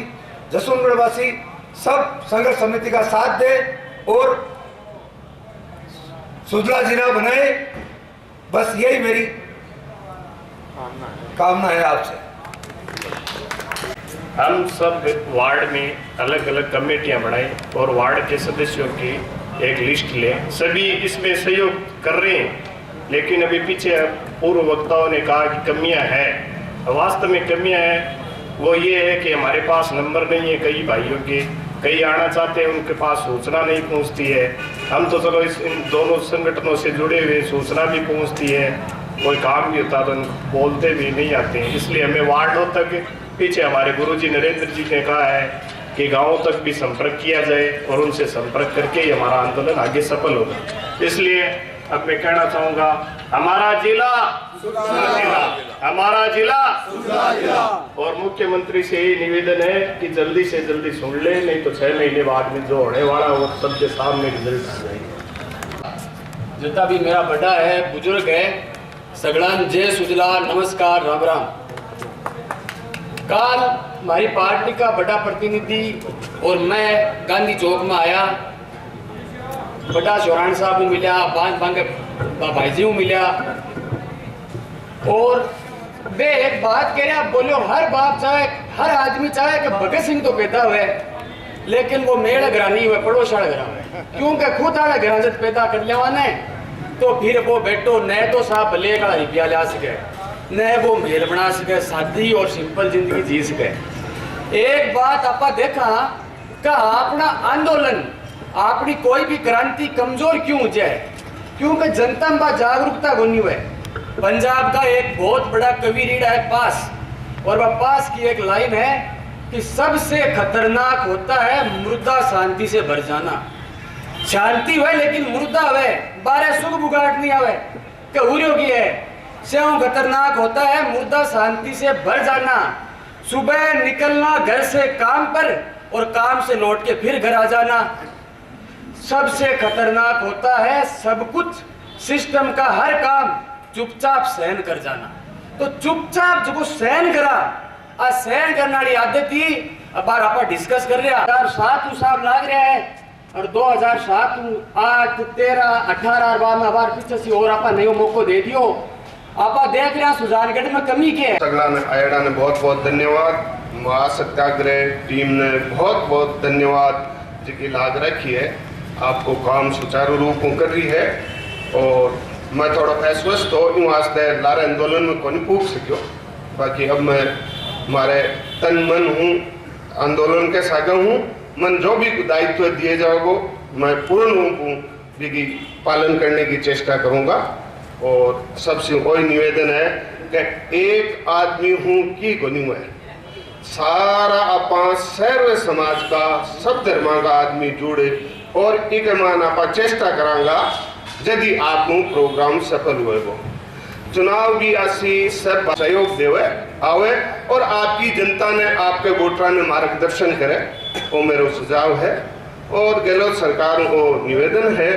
जसवंतगढ़ वासी सब संघर्ष समिति का साथ दे और सुजला जिला बनाए। बस यही मेरी कामना है आपसे। हम सब वार्ड में अलग अलग कमेटियां बनाएं और वार्ड के सदस्यों की एक लिस्ट लें। सभी इसमें सहयोग कर रहे हैं, लेकिन अभी पीछे पूर्व वक्ताओं ने कहा कि कमियां हैं। वास्तव में कमियां हैं वो ये है कि हमारे पास नंबर नहीं है कई भाइयों के, कई आना चाहते हैं उनके पास सूचना नहीं पहुंचती है। हम तो चलो इन दोनों संगठनों से जुड़े हुए, सूचना भी पहुंचती है, कोई काम भी होता तो बोलते भी नहीं आते हैं। इसलिए हमें वार्डों तक, पीछे हमारे गुरुजी नरेंद्र जी ने कहा है कि गांवों तक भी संपर्क किया जाए और उनसे संपर्क करके ही हमारा आंदोलन आगे सफल होगा। इसलिए अब मैं कहना चाहूँगा, हमारा जिला हमारा जिला और मुख्यमंत्री से ही निवेदन है कि जल्दी से जल्दी सुन ले, नहीं तो 6 महीने बाद में जो होने वाला वो सबके सामने रिजल्ट आ जाएगा। जितना भी मेरा बड़ा है, बुजुर्ग है, सगड़ान जय सुजला, नमस्कार, राम राम। कल हमारी पार्टी का बड़ा प्रतिनिधि और मैं गांधी चौक में आया, बड़ा चौरान साहब को मिला, भाई जी को मिला और वे एक बात कह रहे, बोलो हर बाप चाहे, हर आदमी चाहे कि भगत सिंह तो पैदा हुए, लेकिन वो मेड़ घरा नहीं हुए, पड़ोसाड़ घरा हुए, क्योंकि खुद आड़े घरा से पैदा कर लेवा ने तो फिर वो बेटो न तो साहब भले का रुपया ला सके, न वो मेल बना सके, सादी और सिंपल जिंदगी जी सके। एक बात आपा देखा कि अपना आंदोलन, अपनी कोई भी क्रांति कमजोर क्यों हो जाए, क्योंकि जनता में जागरूकता होनी हुए। पंजाब का एक बहुत बड़ा कवि रीड़ा है पास, और वह पास की एक लाइन है कि सबसे खतरनाक होता है मुर्दा शांति से भर जाना। शांति हुए लेकिन मुर्दा हुए, बारह सुख बुगाट नहीं आवे कि उरियो की है, स्यों खतरनाक होता है मुर्दा शांति से भर जाना। सुबह निकलना घर से काम पर और काम से लौट के फिर घर आ जाना। सबसे खतरनाक होता है सब कुछ सिस्टम का हर काम चुपचाप सहन कर जाना। तो चुपचाप जो सहन करा, आ सहन करने वाली आदत ही अब आप डिस्कस कर रहे हैं। 2007 साल लाग रहा है और 2007 8 13 18 बार में बार पीछे से और आप नयो मौको दे दियो। आप देख रहे हैं सुजानगढ़ में कमी के सगला ने आयडा ने बहुत बहुत धन्यवाद, महासत्याग्रह टीम ने बहुत बहुत धन्यवाद जी लाग रखी है, आपको काम सुचारू रूप में कर रही है। और मैं थोड़ा अस्वस्थ हो यूँ वास्ते लारे आंदोलन में को नहीं पूछ सको, बाकी अब मैं हमारे तन मन हूँ, आंदोलन के सागा हूँ, मन जो भी दायित्व दिए जाओगे मैं पूर्ण रूप की पालन करने की चेष्टा करूँगा। और सबसे वही निवेदन है कि एक आदमी हूँ की को नहीं है, सारा अपा सर्व समाज का सब धर्म का आदमी जुड़े और एक मान आप चेष्टा करांगा यदि आप प्रोग्राम सफल हुए वो चुनाव भी ऐसी सब सहयोग देवे आवे और आपकी जनता ने आपके वोटरों ने मार्गदर्शन करे, वो मेरा सुझाव है। और गहलोत सरकार को निवेदन है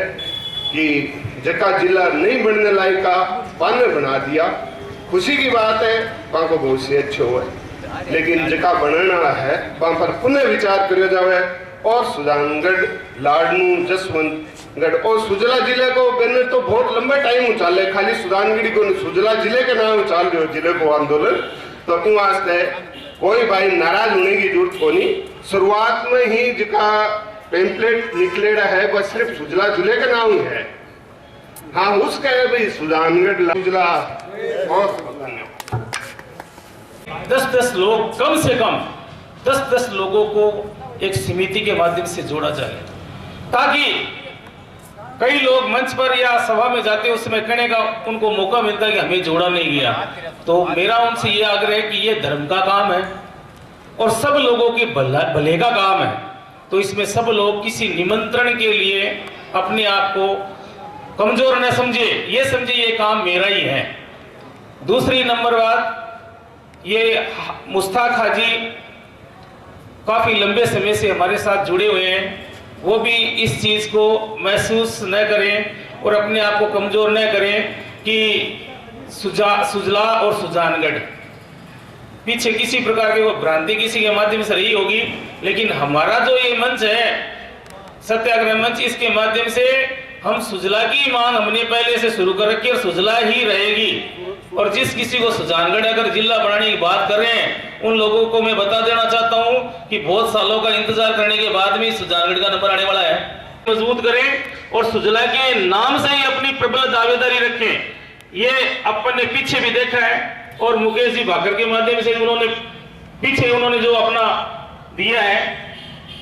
कि जका जिला नहीं बनने लायक का पाने बना दिया, खुशी की बात है, वहाँ को बहुत से अच्छे हुए, लेकिन जका बनना है वहाँ पर पुनः विचार करो जावे और सुजानगढ़, लाडनू, जसवंत गढ़ और सुजला जिले को मैंने तो बहुत लंबा टाइम उछाले, खाली सुजानगढ़ी को सुजला जिले के नाम उछाल रहे हो जिले को आंदोलन, तो इन वास्ते कोई भाई नाराज होने की जरूरत को नहीं। शुरुआत में ही जिका पेम्पलेट निकलेड़ा है वह सिर्फ सुजला जिले का नाम ही है। हाँ उसका है भाई सुजानगढ़ सुजला। बहुत धन्यवाद। 10-10 लोग, कम से कम 10-10 लोगों को एक समिति के माध्यम से जोड़ा जाए, ताकि कई लोग मंच पर या सभा में जाते हैं उसमें कहने का उनको मौका मिलता है कि हमें जोड़ा नहीं गया। तो मेरा उनसे ये आग्रह है कि ये धर्म का काम है और सब लोगों के भले का काम है, तो इसमें सब लोग किसी निमंत्रण के लिए अपने आप को कमजोर न समझे, ये समझे ये काम मेरा ही है। दूसरी नंबर बात, ये मुश्ताक हाजी काफी लंबे समय से हमारे साथ जुड़े हुए हैं, वो भी इस चीज को महसूस न करें और अपने आप को कमजोर न करें कि सुजला और सुजानगढ़ पीछे किसी प्रकार की वो भ्रांति किसी के माध्यम से रही होगी, लेकिन हमारा जो ये मंच है सत्याग्रह मंच, इसके माध्यम से हम सुजला की मांग हमने पहले से शुरू कर रखी है और सुजला ही रहेगी। और जिस किसी को सुजानगढ़ अगर जिला बनाने की बात कर रहे हैं उन लोगों को मैं बता देना चाहता हूं कि बहुत सालों का इंतजार करने के बाद में सुजानगढ़ का नंबर आने वाला है। मजबूत करें और सुजला के नाम से ही अपनी प्रबल दावेदारी रखें। ये अपन ने पीछे भी देखा है और मुकेश जी भाकर के माध्यम से उन्होंने जो अपना दिया है,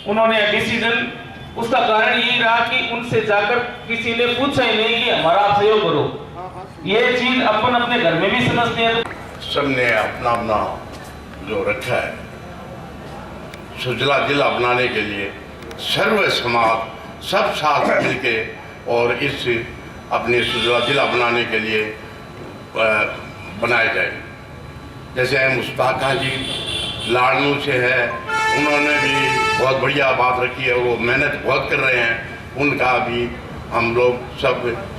उन्होंने डिसीजन, उसका कारण यही रहा कि उनसे जाकर किसी ने पूछा ही नहीं कि हमारा आप सहयोग करो। ये चीज अपन अपने घर में भी समझते हैं। सबने अपना अपना जो रखा है सुजला जिला बनाने के लिए सर्व समाज सब साथ मिलके और इस अपने सुजला जिला बनाने के लिए बनाए जाए। जैसे मुश्ताक हाजी लाड़नू से है, उन्होंने भी बहुत बढ़िया बात रखी है, वो मेहनत बहुत कर रहे हैं, उनका भी हम लोग सब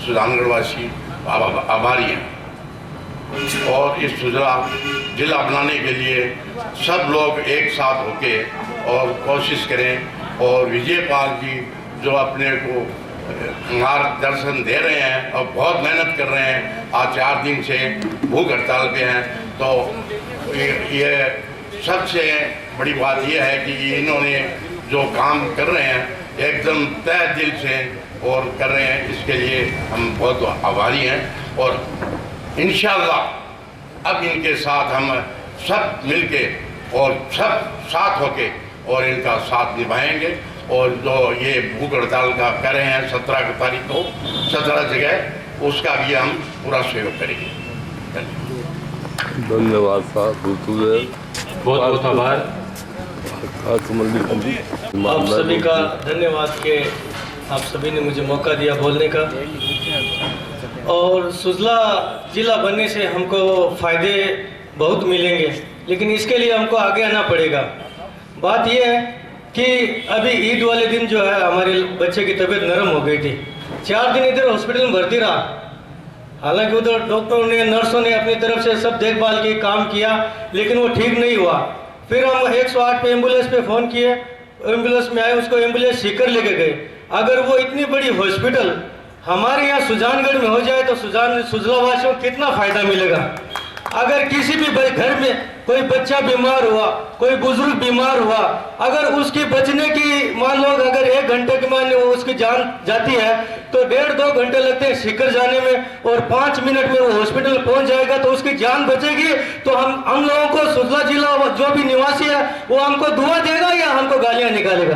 सुजानगढ़ वासी आभारी हैं। और इस सुजला जिला बनाने के लिए सब लोग एक साथ होके और कोशिश करें। और विजयपाल जी जो अपने को मार्गदर्शन दे रहे हैं और बहुत मेहनत कर रहे हैं, आज 4 दिन से भूख हड़ताल पे हैं, तो ये सबसे बड़ी बात यह है कि इन्होंने जो काम कर रहे हैं एकदम तहे दिल से और कर रहे हैं, इसके लिए हम बहुत आभारी हैं। और इंशाअल्लाह अब इनके साथ हम सब मिलके और सब साथ होके और इनका साथ निभाएंगे। और जो ये भूख हड़ताल का कर रहे हैं 17 तारीख को 17 जगह, उसका भी हम पूरा सहयोग करेंगे। धन्यवाद साहब, बहुत बहुत आभार आप सभी का धन्यवाद कि आप सभी ने मुझे मौका दिया बोलने का। और सुजला जिला बनने से हमको फ़ायदे बहुत मिलेंगे, लेकिन इसके लिए हमको आगे आना पड़ेगा। बात यह है कि अभी ईद वाले दिन जो है हमारे बच्चे की तबीयत नरम हो गई थी, 4 दिन इधर हॉस्पिटल में भर्ती रहा। हालांकि उधर डॉक्टरों ने नर्सों ने अपनी तरफ से सब देखभाल के काम किया, लेकिन वो ठीक नहीं हुआ। फिर हम 108 पे एम्बुलेंस पे फ़ोन किए, एम्बुलेंस में आए, उसको एम्बुलेंस सीकर लेके गए। अगर वो इतनी बड़ी हॉस्पिटल हमारे यहाँ सुजानगढ़ में हो जाए तो सुजला वासियों को कितना फ़ायदा मिलेगा। अगर किसी भी घर में कोई बच्चा बीमार हुआ, कोई बुजुर्ग बीमार हुआ, अगर उसकी बचने की मान लो अगर 1 घंटे के मान वो उसकी जान जाती है तो 1.5-2 घंटे लगते हैं सीकर जाने में, और 5 मिनट में वो हॉस्पिटल पहुंच जाएगा तो उसकी जान बचेगी। तो हम लोगों को सुजला जिला जो भी निवासी है वो हमको दुआ देगा या हमको गालियां निकालेगा?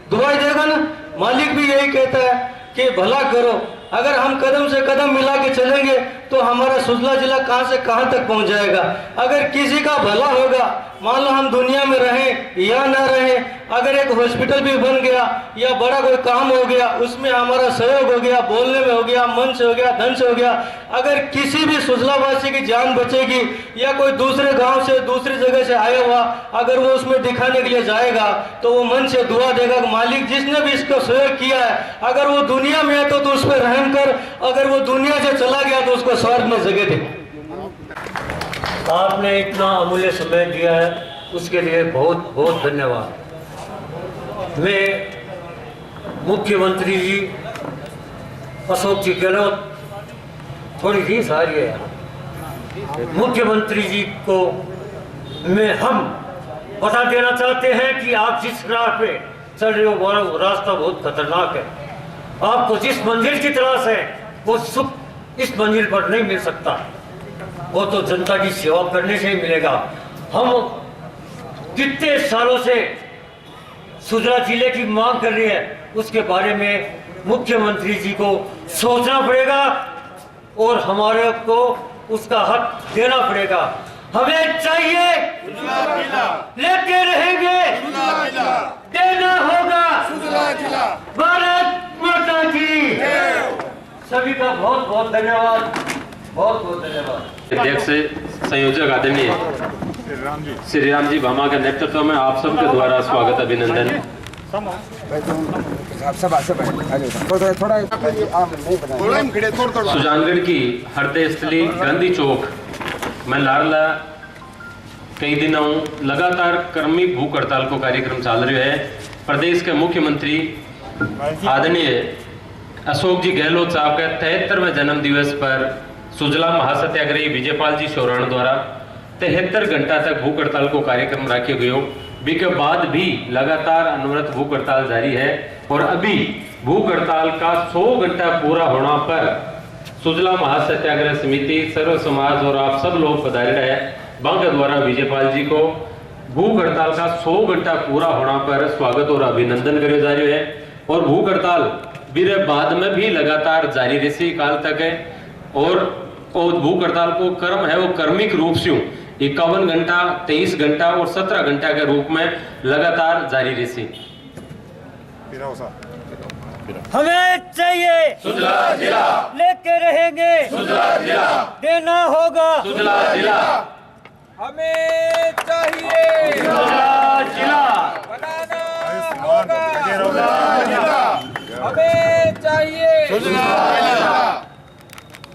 दुआ ही देगा ना। मालिक भी यही कहता है कि भला करो। अगर हम कदम से कदम मिला के चलेंगे तो हमारा सुजला जिला कहां से कहां तक पहुंच जाएगा। अगर किसी का भला होगा, मान लो हम दुनिया में रहें या ना रहें, अगर एक हॉस्पिटल भी बन गया या बड़ा कोई काम हो गया, उसमें हमारा सहयोग हो गया, बोलने में हो गया, मन से हो गया, धन से हो गया। अगर किसी भी सुजलावासी की जान बचेगी या कोई दूसरे गांव से दूसरी जगह से आया हुआ अगर वो उसमें दिखाने के लिए जाएगा तो वो मन से दुआ देगा कि मालिक जिसने भी इसको सहयोग किया है अगर वो दुनिया में है तो उस पर रहम कर, अगर वो दुनिया से चला गया तो उसको स्वर्ग में जगह दे। आपने इतना अमूल्य समय दिया है उसके लिए बहुत बहुत धन्यवाद। मैं मुख्यमंत्री जी अशोक जी गहलोत थोड़ी रीस आ रही है। मुख्यमंत्री जी को में हम बता देना चाहते हैं कि आप जिस राह पे चल रहे हो वो रास्ता बहुत खतरनाक है। आपको जिस मंजिल की तलाश है वो सुख इस मंजिल पर नहीं मिल सकता, वो तो जनता की सेवा करने से ही मिलेगा। हम कितने सालों से सुजला जिले की मांग कर रही है, उसके बारे में मुख्यमंत्री जी को सोचना पड़ेगा और हमारे को उसका हक देना पड़ेगा। हमें चाहिए, लेते रहेंगे, देना होगा। भारत माता की सभी का बहुत बहुत धन्यवाद, बहुत बहुत धन्यवाद। अध्यक्ष संयोजक आदरणीय श्री राम जी भामा के नेतृत्व में आप सबके द्वारा स्वागत अभिनंदन। सुजानगढ़ की हृदय स्थली गांधी चौक में लाडला कई दिनों लगातार कर्मी भूख हड़ताल को कार्यक्रम चल रहा है। प्रदेश के मुख्यमंत्री आदरणीय अशोक जी गहलोत साहब के 73वें जन्म दिवस पर सुजला महासत्याग्रही विजयपाल जी शोराण द्वारा 73 घंटा तक भूख हड़ताल को कार्यक्रम रखे गयो। के बाद भी लगातार अनवरत भूख हड़ताल जारी है और अभी भूख हड़ताल का 100 घंटा पूरा होना पर सुजला महासत्याग्रह समिति सर्व समाज और आप सब लोग पधारे रहे बंग द्वारा विजयपाल जी को भूख हड़ताल का 100 घंटा पूरा होना पर स्वागत और अभिनंदन करे जा रहे है। और भूख हड़ताल बीरे बाद में भी लगातार जारी रहसी काल तक है और भूख हड़ताल को क्रम है वो कर्मिक रूप से 51 घंटा 23 घंटा और 17 घंटा के रूप में लगातार जारी रहसी। हमें चाहिए सुजला जिला, लेके रहेंगे सुजला जिला, देना होगा सुजला जिला। हमें चाहिए सुजला जिला, बनाना होगा सुजला जिला। हमें चाहिए सुजला जिला।